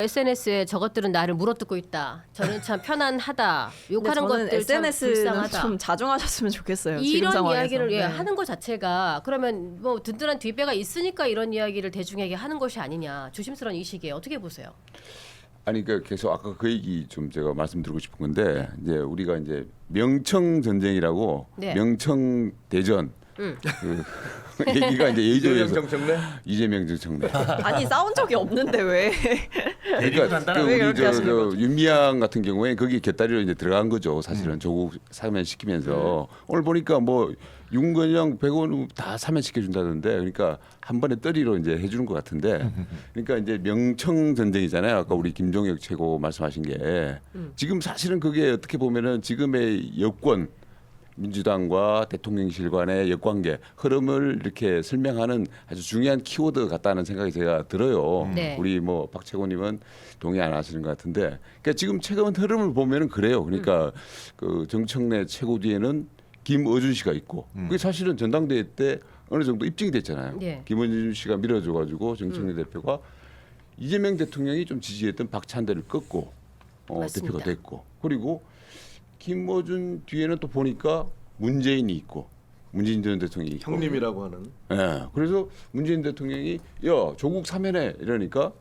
SNS에 저것들은 나를 물어뜯고 있다. 저는 참 편안하다. 욕하는 저는 것들 참 SNS는 불쌍하다. 좀 자중하셨으면 좋겠어요. 지금 이런 상황에서. 이야기를 네. 하는 것 자체가 그러면 뭐 든든한 뒷배가 있으니까 이런 이야기를 대중에게 하는 것이 아니냐. 조심스러운 이 시기에 어떻게 보세요? 아니 그러니까 계속 아까 그 얘기 좀 제가 말씀드리고 싶은 건데 이제 우리가 이제 명청 전쟁이라고 네. 명청 대전 그 얘기가 이제 예조에서 정청래? 이재명 정청래. 아니 싸운 적이 없는데 왜? 그러니까 그 왜 우리 그렇게 하시는 저 윤미향 같은 경우에 거기 곁다리로 이제 들어간 거죠. 사실은 조국 사면시키면서 오늘 보니까 뭐 윤건영, 백원우 다 사면시켜 준다던데 그러니까 한 번에 떠리로 이제 해주는 것 같은데 그러니까 이제 명청 전쟁이잖아요. 아까 우리 김종혁 최고 말씀하신 게 지금 사실은 그게 어떻게 보면은 지금의 여권 민주당과 대통령실 간의 역관계 흐름을 이렇게 설명하는 아주 중요한 키워드 같다는 생각이 제가 들어요. 네. 우리 뭐 박채고님은 동의 안 하시는 것 같은데, 그러니까 지금 최근 흐름을 보면은 그래요. 그러니까 그 정청래 최고 뒤에는 김어준 씨가 있고, 그게 사실은 전당대회 때 어느 정도 입증이 됐잖아요. 네. 김어준 씨가 밀어줘가지고 정청래 대표가 이재명 대통령이 좀 지지했던 박찬대를 꺾고 맞습니다. 대표가 됐고, 그리고 김어준 뒤에는 또 보니까 문재인이 있고 문재인 전 대통령이 있고. 형님이라고 하는. 예. 그래서 문재인 대통령이 야 조국 사면해 이러니까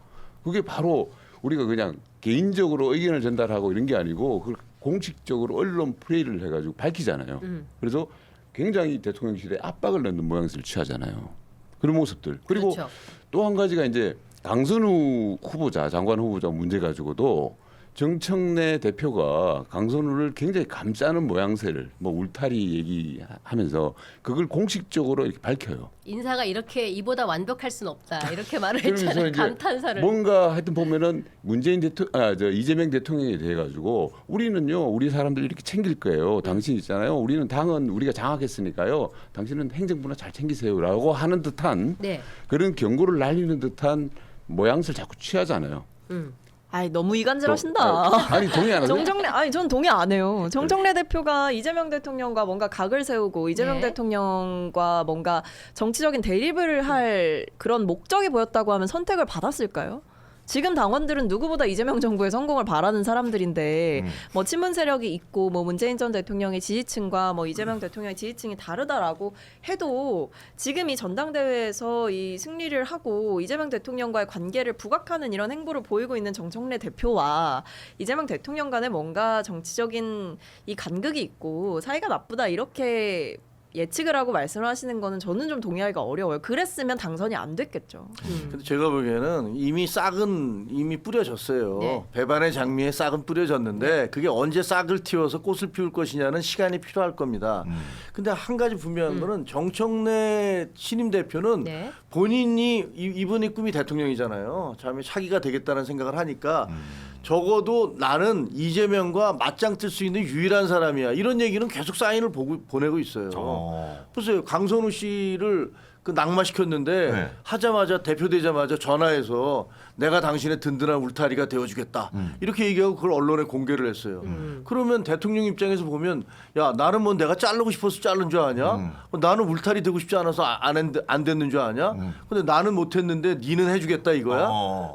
그게 바로 우리가 그냥 개인적으로 의견을 전달하고 이런 게 아니고 그걸 공식적으로 언론 플레이를 해가지고 밝히잖아요. 그래서 굉장히 대통령실에 압박을 넣는 모양새를 취하잖아요. 그런 모습들. 그리고 그렇죠. 또 한 가지가 이제 강선우 후보자 장관 후보자 문제 가지고도 정청래 대표가 강선우를 굉장히 감싸는 모양새를 뭐 울타리 얘기하면서 그걸 공식적으로 이렇게 밝혀요. 인사가 이렇게 이보다 완벽할 순 없다. 이렇게 말을 그러면서 했잖아요. 이제 감탄사를. 뭔가 하여튼 보면은 문재인 이재명 대통령에 대해 가지고 우리는요 우리 사람들 이렇게 챙길 거예요. 당신 있잖아요. 우리는 당은 우리가 장악했으니까요. 당신은 행정부나 잘 챙기세요라고 하는 듯한 네. 그런 경고를 날리는 듯한 모양새를 자꾸 취하잖아요. 아이 너무 이간질하신다. 아니 동의 안 하세요? 정청래 아니 저는 동의 안 해요. 정청래 대표가 이재명 대통령과 뭔가 각을 세우고 이재명 네. 대통령과 뭔가 정치적인 대립을 할 그런 목적이 보였다고 하면 선택을 받았을까요? 지금 당원들은 누구보다 이재명 정부의 성공을 바라는 사람들인데 뭐 친문 세력이 있고 뭐 문재인 전 대통령의 지지층과 뭐 이재명 대통령의 지지층이 다르다라고 해도 지금 이 전당대회에서 이 승리를 하고 이재명 대통령과의 관계를 부각하는 이런 행보를 보이고 있는 정청래 대표와 이재명 대통령 간에 뭔가 정치적인 이 간극이 있고 사이가 나쁘다 이렇게 예측을 하고 말씀을 하시는 거는 저는 좀 동의하기가 어려워요. 그랬으면 당선이 안 됐겠죠. 근데 제가 보기에는 이미 싹은 이미 뿌려졌어요. 네. 배반의 장미에 싹은 뿌려졌는데 그게 언제 싹을 틔워서 꽃을 피울 것이냐는 시간이 필요할 겁니다. 근데 한 가지 분명한 거는 정청래 신임 대표는 네. 본인이 이분이 꿈이 대통령이잖아요. 참 차기가 되겠다는 생각을 하니까 적어도 나는 이재명과 맞짱 뜰 수 있는 유일한 사람이야. 이런 얘기는 계속 사인을 보내고 있어요. 보세요. 강선우 씨를 그 낙마시켰는데 네. 하자마자 대표되자마자 전화해서 내가 당신의 든든한 울타리가 되어주겠다. 이렇게 얘기하고 그걸 언론에 공개를 했어요. 그러면 대통령 입장에서 보면 야 나는 뭐 내가 자르고 싶어서 자른 줄 아냐? 나는 울타리 되고 싶지 않아서 안 됐는 줄 아냐? 근데 나는 못했는데 니는 해주겠다 이거야?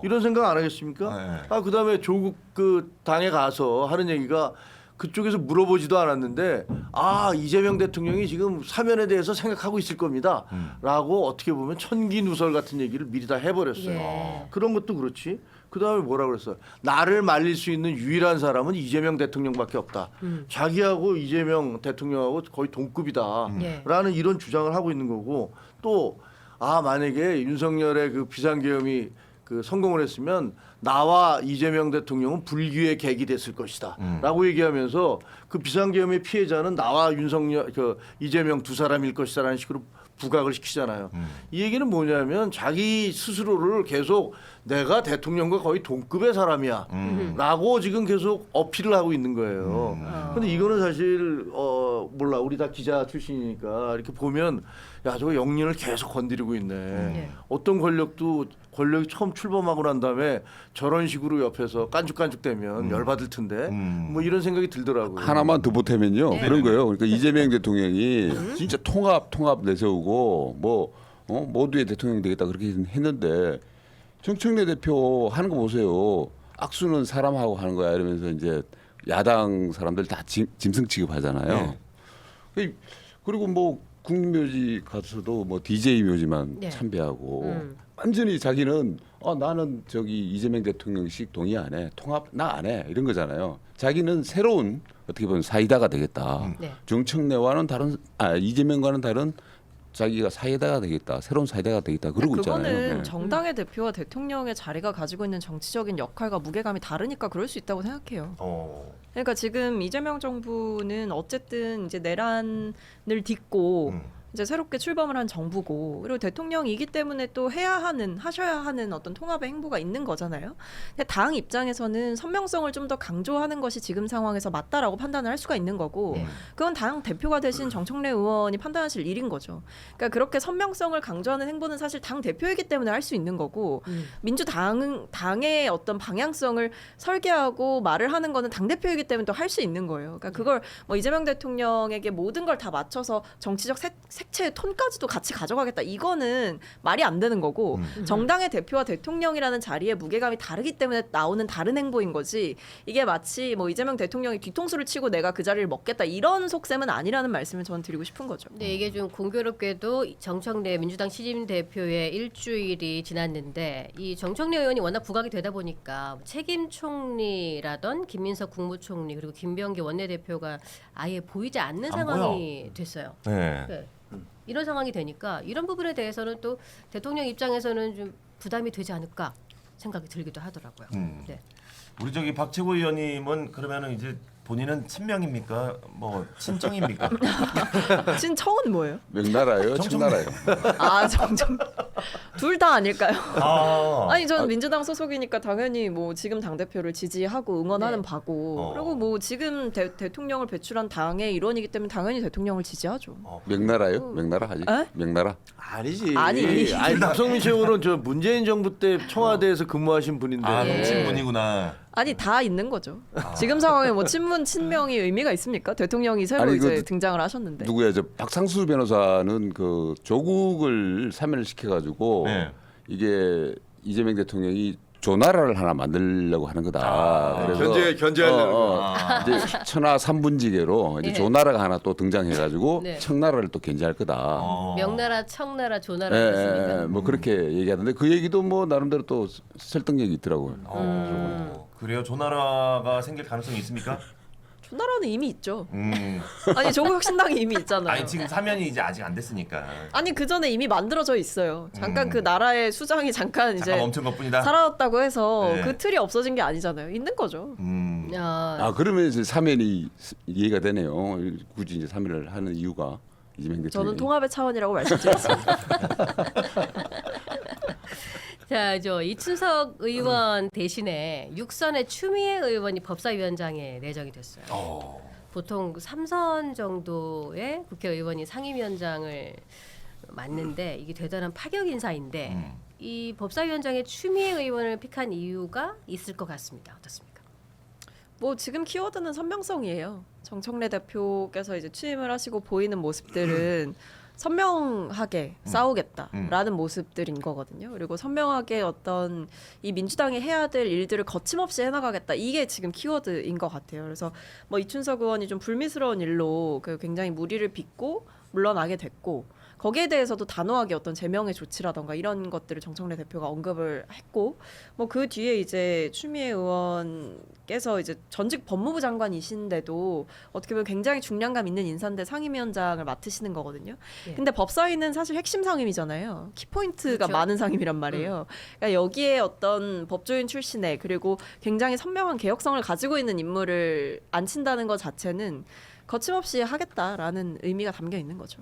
이런 생각 안 하겠습니까? 네. 아 그다음에 조국 그 당에 가서 하는 얘기가 그쪽에서 물어보지도 않았는데 아 이재명 대통령이 지금 사면에 대해서 생각하고 있을 겁니다 라고 어떻게 보면 천기누설 같은 얘기를 미리 다 해버렸어요. 예. 그런 것도 그렇지. 그다음에 뭐라 그랬어요? 나를 말릴 수 있는 유일한 사람은 이재명 대통령밖에 없다. 자기하고 이재명 대통령하고 거의 동급이다 예. 라는 이런 주장을 하고 있는 거고 또 만약에 윤석열의 그 비상계엄이 그 성공을 했으면 나와 이재명 대통령은 불기의 객이 됐을 것이다 라고 얘기하면서 그 비상계엄의 피해자는 나와 윤석열 이재명 두 사람일 것이다 라는 식으로 부각을 시키잖아요. 이 얘기는 뭐냐면 자기 스스로를 계속 내가 대통령과 거의 동급의 사람이야 라고 지금 계속 어필을 하고 있는 거예요. 근데 이거는 사실 몰라 우리 다 기자 출신이니까 이렇게 보면 야 저거 영린을 계속 건드리고 있네. 어떤 권력이 처음 출범하고 난 다음에 저런 식으로 옆에서 깐죽깐죽대면 열받을 텐데 뭐 이런 생각이 들더라고요. 하나만 더 보태면요 그런 거예요. 그러니까 이재명 대통령이 진짜 통합 내세우고 뭐 모두의 대통령이 되겠다 그렇게 했는데 정청래 대표 하는 거 보세요. 악수는 사람하고 하는 거야 이러면서 이제 야당 사람들 다 짐승 취급하잖아요. 그리고 뭐 국립묘지 가서도 뭐 DJ 묘지만 네. 참배하고 완전히 자기는 나는 저기 이재명 대통령식 동의 안 해. 통합 나 안 해. 이런 거잖아요. 자기는 새로운 어떻게 보면 사이다가 되겠다. 네. 정청래와는 다른 이재명과는 다른 자기가 사이다가 되겠다. 새로운 사이다가 되겠다. 그러고 그거는 있잖아요. 네. 정당의 대표와 대통령의 자리가 가지고 있는 정치적인 역할과 무게감이 다르니까 그럴 수 있다고 생각해요. 그러니까 지금 이재명 정부는 어쨌든 이제 내란을 딛고 이제 새롭게 출범을 한 정부고 그리고 대통령이기 때문에 또 하셔야 하는 어떤 통합의 행보가 있는 거잖아요. 근데 당 입장에서는 선명성을 좀 더 강조하는 것이 지금 상황에서 맞다라고 판단을 할 수가 있는 거고 그건 당 대표가 되신 정청래 의원이 판단하실 일인 거죠. 그러니까 그렇게 선명성을 강조하는 행보는 사실 당 대표이기 때문에 할 수 있는 거고 민주당의 어떤 방향성을 설계하고 말을 하는 거는 당 대표이기 때문에 또 할 수 있는 거예요. 그러니까 그걸 뭐 이재명 대통령에게 모든 걸 다 맞춰서 정치적 색채의 톤까지도 같이 가져가겠다. 이거는 말이 안 되는 거고 정당의 대표와 대통령이라는 자리의 무게감이 다르기 때문에 나오는 다른 행보인 거지. 이게 마치 뭐 이재명 대통령이 뒤통수를 치고 내가 그 자리를 먹겠다 이런 속셈은 아니라는 말씀을 저는 드리고 싶은 거죠. 근데 이게 좀 공교롭게도 정청래 민주당 시진 대표의 일주일이 지났는데 이 정청래 의원이 워낙 부각이 되다 보니까 책임 총리라던 김민석 국무총리 그리고 김병기 원내대표가 아예 보이지 않는 안 상황이 됐어요. 네. 네. 이런 상황이 되니까 이런 부분에 대해서는 또 대통령 입장에서는 좀 부담이 되지 않을까 생각이 들기도 하더라고요. 네. 우리 저기 박채고 의원님은 그러면은 이제 본인은 친명입니까? 뭐 친정입니까? 친청은 뭐예요? 명나라예요, 청나라예요. 아 정청 둘 다 아닐까요? 아, 아니 저는 민주당 소속이니까 당연히 뭐 지금 당 대표를 지지하고 응원하는 네. 바고 그리고 뭐 지금 대통령을 배출한 당의 일원이기 때문에 당연히 대통령을 지지하죠. 명나라예요? 명나라 하지? 에? 명나라. 아니지. 아니. 박성민 최고는 저 문재인 정부 때 청와대에서 근무하신 분인데. 아, 네. 친분이구나. 아니 다 있는 거죠. 지금 상황에 뭐 친문 친명이 의미가 있습니까? 대통령이 새로 아니, 이제 그 등장을 하셨는데. 누구야? 저 박상수 변호사는 그 조국을 사면을 시켜가지고 네. 이게 이재명 대통령이 조나라를 하나 만들려고 하는 거다. 견제하려는 이제 천하 삼분지계로 이제 예. 조나라가 하나 또 등장해가지고 네. 청나라를 또 견제할 거다. 명나라, 청나라, 조나라 예, 있습니다. 뭐 그렇게 얘기하던데 그 얘기도 뭐 나름대로 또 설득력이 있더라고요. 그래요? 조나라가 생길 가능성이 있습니까? 조나라는 이미 있죠. 아니 조국혁신당이 이미 있잖아요. 아니 지금 사면이 이제 아직 안 됐으니까. 아니 그 전에 이미 만들어져 있어요. 잠깐 그 나라의 수장이 잠깐 이제 잠깐 멈춘 것뿐이다. 사라졌다고 해서 네. 그 틀이 없어진 게 아니잖아요. 있는 거죠. 아 그러면 이제 사면이 이해가 되네요. 굳이 이제 사면을 하는 이유가 이재명 대통령이. 저는 통합의 차원이라고 말씀드렸습니다. 자, 저 이춘석 의원 대신에 육선의 추미애 의원이 법사위원장에 내정이 됐어요. 보통 3선 정도의 국회의원이 상임위원장을 맡는데 이게 대단한 파격 인사인데 이 법사위원장에 추미애 의원을 픽한 이유가 있을 것 같습니다. 어떻습니까? 뭐 지금 키워드는 선명성이에요. 정청래 대표께서 이제 취임을 하시고 보이는 모습들은 선명하게 싸우겠다라는 모습들인 거거든요. 그리고 선명하게 어떤 이 민주당이 해야 될 일들을 거침없이 해나가겠다. 이게 지금 키워드인 것 같아요. 그래서 뭐 이춘석 의원이 좀 불미스러운 일로 그 굉장히 무리를 빚고 물러나게 됐고 거기에 대해서도 단호하게 어떤 제명의 조치라던가 이런 것들을 정청래 대표가 언급을 했고 뭐 그 뒤에 이제 추미애 의원께서 이제 전직 법무부 장관이신데도 어떻게 보면 굉장히 중량감 있는 인사인데 상임위원장을 맡으시는 거거든요. 예. 근데 법사위는 사실 핵심 상임이잖아요. 키포인트가 그렇죠. 많은 상임이란 말이에요. 그러니까 여기에 어떤 법조인 출신의 그리고 굉장히 선명한 개혁성을 가지고 있는 인물을 앉힌다는 것 자체는 거침없이 하겠다라는 의미가 담겨 있는 거죠.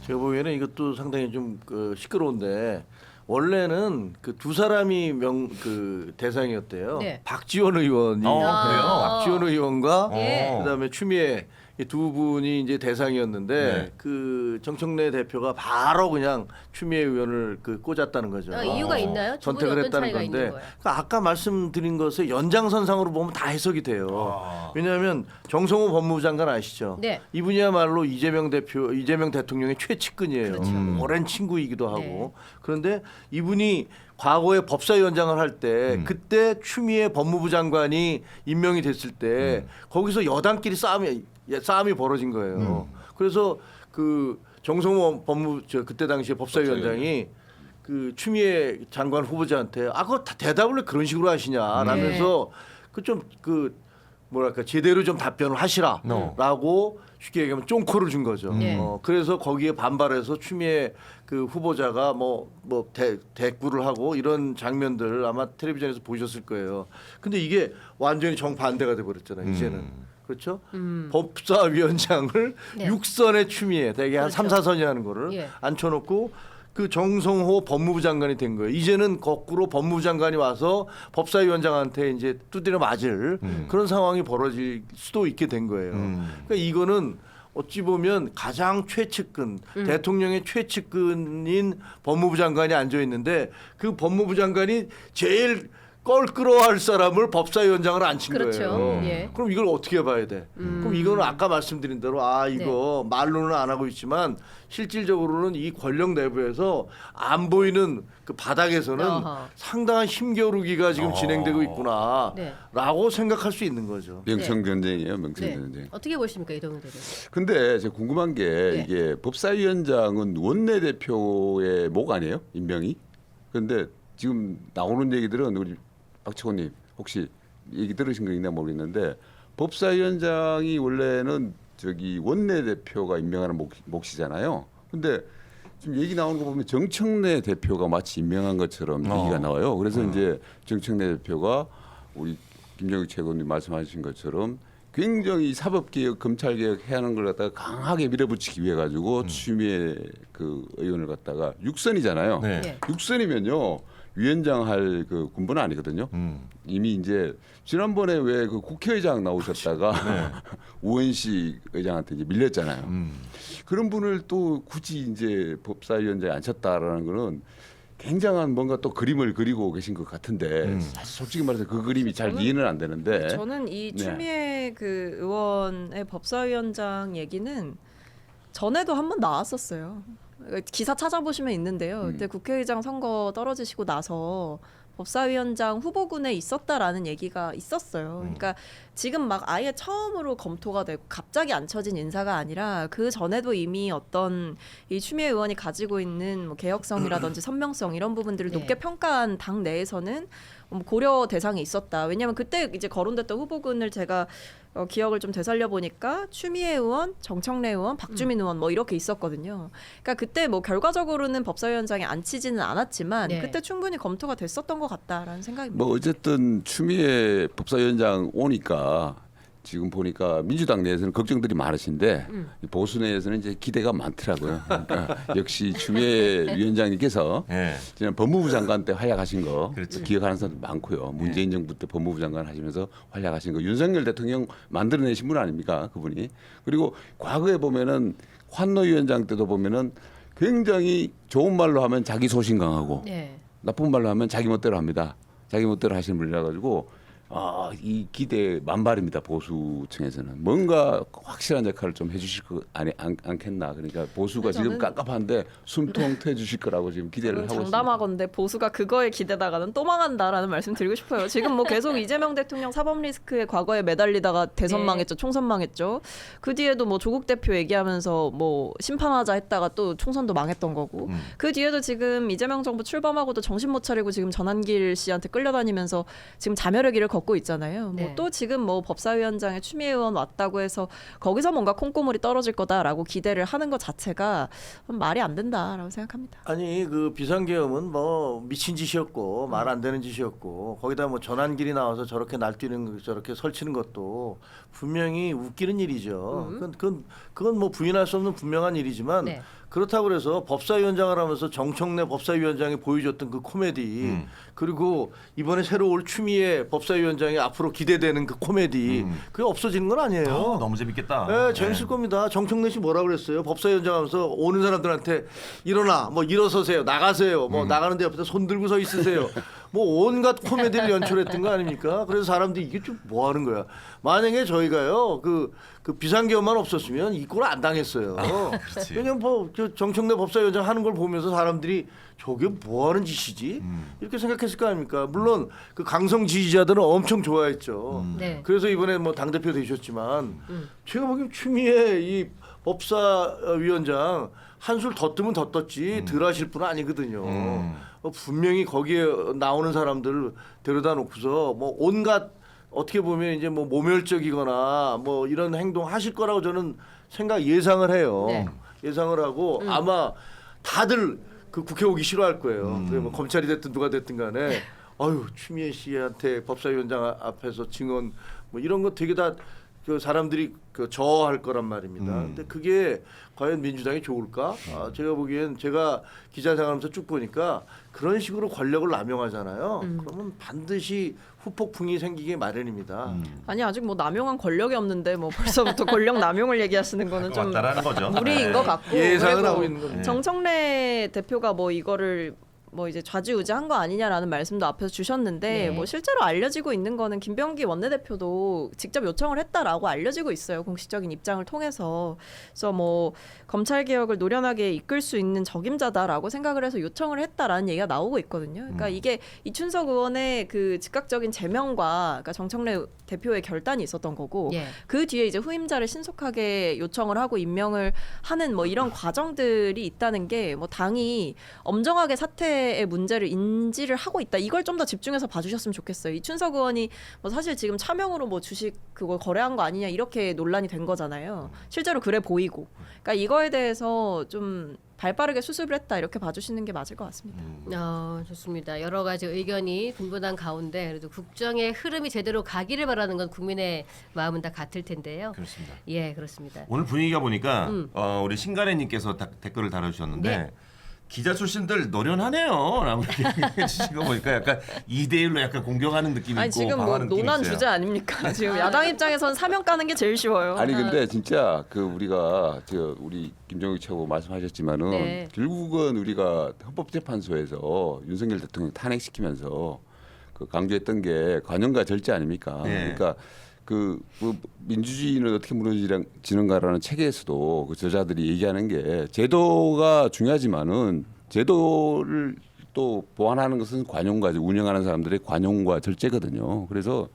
제가 보기에는 이것도 상당히 좀 시끄러운데 원래는 그 두 사람이 그 대상이었대요. 네. 박지원 의원이 그래요? 박지원 의원과 예. 그다음에 추미애 이 두 분이 이제 대상이었는데 네. 그 정청래 대표가 바로 그냥 추미애 의원을 그 꽂았다는 거죠. 이유가 있나요? 두 분이 선택을 어떤 했다는 차이가 있는 건데 거예요? 그러니까 아까 말씀드린 것의 연장선상으로 보면 다 해석이 돼요. 아. 왜냐하면 정성호 법무부 장관 아시죠? 네. 이분이야말로 이재명 대통령의 최측근이에요. 그렇죠. 오랜 친구이기도 하고. 네. 그런데 이분이 과거에 법사위원장을 할 때 그때 추미애 법무부 장관이 임명이 됐을 때 거기서 여당끼리 싸움이 벌어진 거예요. 그래서 그 정성호 그때 당시에 법사위원장이 그 추미애 장관 후보자한테 그거 다 대답을 왜 그런 식으로 하시냐라면서 그 뭐랄까 제대로 좀 답변을 하시라라고 쉽게 얘기하면 쫑코를 준 거죠. 네. 그래서 거기에 반발해서 추미애 그 후보자가 대꾸를 하고 이런 장면들 아마 텔레비전에서 보셨을 거예요. 근데 이게 완전히 정반대가 돼 버렸잖아요. 이제는. 그렇죠? 법사위원장을 네. 6선에 추미애 대개 한 그렇죠. 3, 4선이 하는 거를 예. 앉혀놓고 그 정성호 법무부 장관이 된 거예요. 이제는 거꾸로 법무부 장관이 와서 법사위원장한테 이제 두드려 맞을 그런 상황이 벌어질 수도 있게 된 거예요. 그러니까 이거는 어찌 보면 가장 최측근, 대통령의 최측근인 법무부 장관이 앉아 있는데 그 법무부 장관이 제일 끌어할 사람을 법사위원장을 앉힌 그렇죠. 거예요. 예. 그럼 이걸 어떻게 봐야 돼? 그럼 이거는 아까 말씀드린 대로 이거 말로는 안 하고 있지만 실질적으로는 이 권력 내부에서 안 보이는 그 바닥에서는 어허. 상당한 힘겨루기가 지금 진행되고 있구나라고 네. 생각할 수 있는 거죠. 명청 전쟁이에요, 명청 네. 전쟁. 어떻게 보십니까 이동훈 대표? 근데 제가 궁금한 게 네. 이게 법사위원장은 원내대표의 목 아니에요? 임명이? 그런데 지금 나오는 얘기들은 우리 박치호님 혹시 얘기 들으신 거 있나 모르겠는데 법사위원장이 원래는 원내대표가 임명하는 몫이잖아요. 근데 지금 얘기 나오는 거 보면 정청래 대표가 마치 임명한 것처럼 얘기가 나와요. 그래서 이제 정청래 대표가 우리 김정일 최고님 말씀하신 것처럼 굉장히 사법개혁, 검찰개혁 해야 하는 걸 갖다가 강하게 밀어붙이기 위해 가지고 추미애 그 의원을 갖다가 6선이잖아요. 네. 네. 6선이면요. 위원장 할 그 군번은 아니거든요. 이미 이제 지난번에 왜 그 국회의장 나오셨다가 우원식 의장한테 이제 밀렸잖아요. 그런 분을 또 굳이 이제 법사위원장에 앉혔다라는 거는 굉장한 뭔가 또 그림을 그리고 계신 것 같은데 사실 솔직히 말해서 그 그림이 잘 이해는 안 되는데 저는 이 네. 추미애 그 의원의 법사위원장 얘기는 전에도 한 번 나왔었어요. 기사 찾아보시면 있는데요. 그때 국회의장 선거 떨어지시고 나서 법사위원장 후보군에 있었다라는 얘기가 있었어요. 그러니까 지금 막 아예 처음으로 검토가 되고 갑자기 앉혀진 인사가 아니라 그 전에도 이미 어떤 이 추미애 의원이 가지고 있는 뭐 개혁성이라든지 선명성 이런 부분들을 네. 높게 평가한 당 내에서는 고려 대상이 있었다. 왜냐하면 그때 이제 거론됐던 후보군을 제가 기억을 좀 되살려 보니까 추미애 의원, 정청래 의원, 박주민 의원 뭐 이렇게 있었거든요. 그러니까 그때 뭐 결과적으로는 법사위원장에 앉히지는 않았지만 네. 그때 충분히 검토가 됐었던 것 같다라는 생각입니다. 뭐 어쨌든 추미애 법사위원장 오니까 지금 보니까 민주당 내에서는 걱정들이 많으신데 보수 내에서는 이제 기대가 많더라고요. 그러니까 역시 추미애 위원장님께서 네. 지난 법무부 장관 때 활약하신 거 그렇죠. 기억하는 사람들 많고요. 문재인 정부 때 법무부 장관 하시면서 활약하신 거 윤석열 대통령 만들어내신 분 아닙니까 그분이. 그리고 과거에 보면은 환노위원장 때도 보면은 굉장히 좋은 말로 하면 자기 소신 강하고 네. 나쁜 말로 하면 자기 멋대로 합니다. 자기 멋대로 하시는 분이라 가지고 이 기대 만발입니다. 보수층에서는 뭔가 확실한 역할을 좀 해주실 거 않겠나. 그러니까 보수가 지금 깝깝한데 숨통 트여주실 거라고 지금 기대를 하고 있습니다. 장담하건대 보수가 그거에 기대다가는 또 망한다라는 말씀 드리고 싶어요. 지금 뭐 계속 이재명 대통령 사법 리스크에 과거에 매달리다가 대선 네. 망했죠, 총선 망했죠. 그 뒤에도 뭐 조국 대표 얘기하면서 뭐 심판하자 했다가 또 총선도 망했던 거고. 그 뒤에도 지금 이재명 정부 출범하고도 정신 못 차리고 지금 전한길 씨한테 끌려다니면서 지금 자멸의 길을 걷고 있잖아요. 네. 뭐 또 지금 뭐 법사위원장에 추미애 의원 왔다고 해서 거기서 뭔가 콩고물이 떨어질 거다라고 기대를 하는 것 자체가 말이 안 된다라고 생각합니다. 아니 그 비상계엄은 뭐 미친 짓이었고 말 안 되는 짓이었고 거기다 뭐 전환길이 나와서 저렇게 날뛰는 저렇게 설치는 것도 분명히 웃기는 일이죠. 그건 뭐 부인할 수 없는 분명한 일이지만 네. 그렇다고 그래서 법사위원장을 하면서 정청래 법사위원장이 보여줬던 그 코미디 그리고 이번에 새로 올 추미애 법사위원장이 앞으로 기대되는 그 코미디 그게 없어지는 건 아니에요. 너무 재밌겠다. 네, 재밌을 겁니다. 정청래 씨 뭐라 그랬어요? 법사위원장 하면서 오는 사람들한테 일어나, 뭐 일어서세요, 나가세요, 뭐 나가는데 옆에서 손 들고 서 있으세요. 뭐 온갖 코미디를 연출했던 거 아닙니까? 그래서 사람들이 이게 좀 뭐 하는 거야. 만약에 저희가요, 그 비상계엄만 없었으면 이 꼴을 안 당했어요. 그렇지. 왜냐면 저 정청래 법사위원장 하는 걸 보면서 사람들이 저게 뭐 하는 짓이지? 이렇게 생각했을 거 아닙니까? 물론 그 강성 지지자들은 엄청 좋아했죠. 네. 그래서 이번에 뭐 당대표 되셨지만 제가 보기엔 추미애 이 법사위원장 한술 더 뜨면 더 떴지 덜 하실 분은 아니거든요. 분명히 거기에 나오는 사람들 데려다 놓고서 뭐 온갖 어떻게 보면 이제 뭐 모멸적이거나 뭐 이런 행동 하실 거라고 저는 예상을 해요. 네. 예상을 하고 아마 다들 그 국회 오기 싫어할 거예요. 그게 뭐 검찰이 됐든 누가 됐든 간에 아유 추미애 씨한테 법사위원장 앞에서 증언 뭐 이런 거 되게 다 그 사람들이 그 저어할 거란 말입니다. 근데 그게 과연 민주당이 좋을까? 제가 보기엔 제가 기자 생활하면서 쭉 보니까 그런 식으로 권력을 남용하잖아요. 그러면 반드시 후폭풍이 생기기 마련입니다. 아니 아직 뭐 남용한 권력이 없는데 뭐 벌써부터 권력 남용을 얘기하시는 거는 좀 왔다라는 거죠. 무리인 것 같고 예상을 그리고 하고 있는 겁니다. 정청래 대표가 뭐 이거를 뭐 이제 좌지우지한 거 아니냐라는 말씀도 앞에서 주셨는데 네. 뭐 실제로 알려지고 있는 거는 김병기 원내대표도 직접 요청을 했다라고 알려지고 있어요. 공식적인 입장을 통해서. 그래서 뭐 검찰 개혁을 노련하게 이끌 수 있는 적임자다라고 생각을 해서 요청을 했다라는 얘기가 나오고 있거든요. 그러니까 이게 이춘석 의원의 그 즉각적인 제명과 그러니까 정청래 대표의 결단이 있었던 거고 예. 그 뒤에 이제 후임자를 신속하게 요청을 하고 임명을 하는 뭐 이런 과정들이 있다는 게 뭐 당이 엄정하게 사태의 문제를 인지를 하고 있다. 이걸 좀 더 집중해서 봐주셨으면 좋겠어요. 이춘석 의원이 뭐 사실 지금 차명으로 뭐 주식 그걸 거래한 거 아니냐 이렇게 논란이 된 거잖아요. 실제로 그래 보이고. 그러니까 이거에 대해서 좀 발빠르게 수습을 했다 이렇게 봐주시는 게 맞을 것 같습니다. 좋습니다. 여러 가지 의견이 분분한 가운데 그래도 국정의 흐름이 제대로 가기를 바라는 건 국민의 마음은 다 같을 텐데요. 그렇습니다. 예, 그렇습니다. 오늘 분위기가 보니까 우리 신가래님께서 댓글을 달아주셨는데 네. 기자 출신들 노련하네요라고 얘기해 주신 거 보니까 약간 2대1로 약간 공격하는 느낌이 아니 있고 지금 뭐 방어하는 느낌이 논한 있어요. 주제 아닙니까? 지금 야당 입장에선 사면 까는 게 제일 쉬워요. 아니 근데 진짜 그 우리가 우리 김정일 최고 말씀하셨지만은 네. 결국은 우리가 헌법재판소에서 윤석열 대통령 탄핵시키면서 그 강조했던 게 관용과 절제 아닙니까? 네. 그러니까 뭐 민주주의는 어떻게 무너지는가라는 책에서도 그 저자들이 얘기하는 게 제도가 중요하지만은 제도를 또 보완하는 것은 관용과 운영하는 사람들의 관용과 절제거든요. 그래서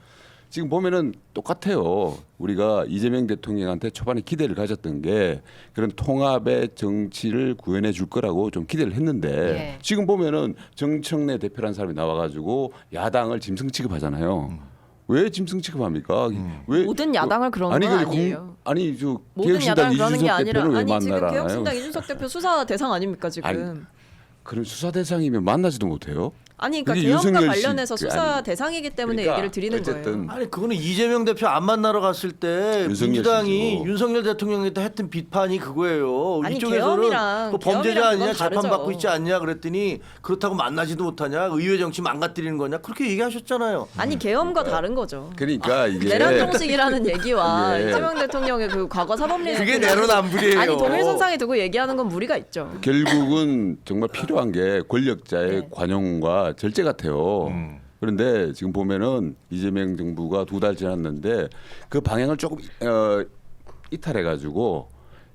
지금 보면은 똑같아요. 우리가 이재명 대통령한테 초반에 기대를 가졌던 게 그런 통합의 정치를 구현해 줄 거라고 좀 기대를 했는데 예. 지금 보면은 정청래 대표라는 사람이 나와가지고 야당을 짐승 취급하잖아요. 왜 짐승 취급합니까? 왜 모든 야당을 그러는 건 아니에요. 아니 저 모든 개혁신당 야당을 그러는 게 이준석 아니라 대표를 왜 아니 지금 만나라 개혁신당 하나요? 이준석 대표 수사 대상 아닙니까 지금? 아니, 그런 수사 대상이면 만나지도 못해요. 아니 그러니까 그게 개혁과 윤석열 씨- 관련해서 수사 아니, 대상이기 때문에 그러니까 얘기를 드리는 어쨌든 거예요. 아니 그거는 이재명 대표 안 만나러 갔을 때 윤석열 민주당이 씨죠. 윤석열 대통령한테 했던 비판이 그거예요. 아니, 이쪽에서는 계엄이랑- 그 범죄자 계엄이랑 아니냐 그건 다르죠. 재판받고 있지 않냐 그랬더니 그렇다고 만나지도 못하냐 의회 정치 망가뜨리는 거냐 그렇게 얘기하셨잖아요. 아니 계엄과 다른 거죠. 그러니까 이게 내란정식이라는 얘기와 이게- 이재명 대통령의 그 과거 사법리에 그게 내로남불이에요. 아니 동일선상에 두고 얘기하는 건 무리가 있죠. 결국은 정말 필요한 게 권력자의 네. 관용과 절제 같아요. 그런데 지금 보면은 이재명 정부가 2달 지났는데 그 방향을 조금 이탈해가지고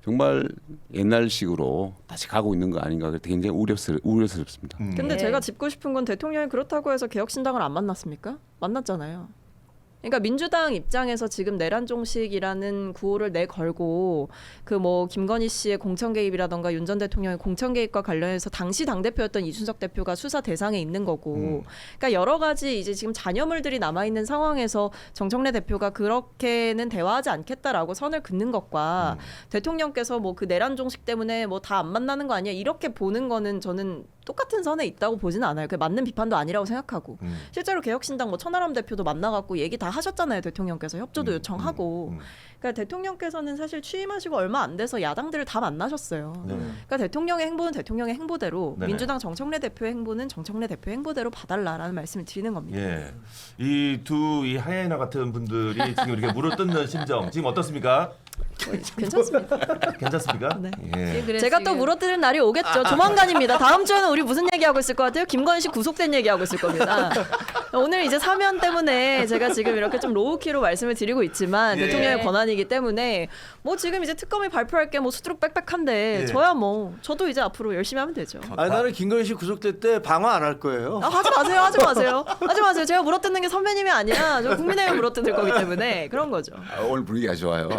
정말 옛날식으로 다시 가고 있는 거 아닌가 굉장히 우려스럽습니다. 근데 네. 제가 짚고 싶은 건 대통령이 그렇다고 해서 개혁신당을 안 만났습니까? 만났잖아요. 그러니까 민주당 입장에서 지금 내란종식이라는 구호를 내걸고 그 뭐 김건희 씨의 공천 개입이라던가 윤 전 대통령의 공천 개입과 관련해서 당시 당대표였던 이준석 대표가 수사 대상에 있는 거고 그러니까 여러 가지 이제 지금 잔여물들이 남아있는 상황에서 정청래 대표가 그렇게는 대화하지 않겠다라고 선을 긋는 것과 대통령께서 뭐 그 내란종식 때문에 뭐 다 안 만나는 거 아니야 이렇게 보는 거는 저는 똑같은 선에 있다고 보지는 않아요. 그게 맞는 비판도 아니라고 생각하고 실제로 개혁신당 뭐 천하람 대표도 만나갖고 얘기 다 하셨잖아요. 대통령께서 협조도 요청하고. 그러니까 대통령께서는 사실 취임하시고 얼마 안 돼서 야당들을 다 만나셨어요. 네. 그러니까 대통령의 행보는 대통령의 행보대로 네네. 민주당 정청래 대표의 행보는 정청래 대표의 행보대로 봐달라라는 말씀을 드리는 겁니다. 예. 이 하이에나 같은 분들이 지금 이렇게 물을 뜯는 심정 지금 어떻습니까? 괜찮습니다. 괜찮습니까? 네. 예. 그래서 제가 또 지금 물어뜯는 날이 오겠죠. 조만간입니다. 다음 주에는 우리 무슨 얘기하고 있을 것 같아요? 김건희 씨 구속된 얘기하고 있을 겁니다. 오늘 이제 사면 때문에 제가 지금 이렇게 좀 로우키로 말씀을 드리고 있지만 예. 대통령의 권한이기 때문에 뭐 지금 이제 특검이 발표할 게 뭐 수두룩 빽빽한데 예. 저야 뭐 저도 이제 앞으로 열심히 하면 되죠. 아니 나는 김건희 씨 구속될 때 방어 안 할 거예요. 아, 하지 마세요. 하지 마세요. 하지 마세요. 제가 물어뜯는 게 선배님이 아니라 저 국민의힘 물어뜯을 거기 때문에 그런 거죠. 오늘 분위기가 좋아요.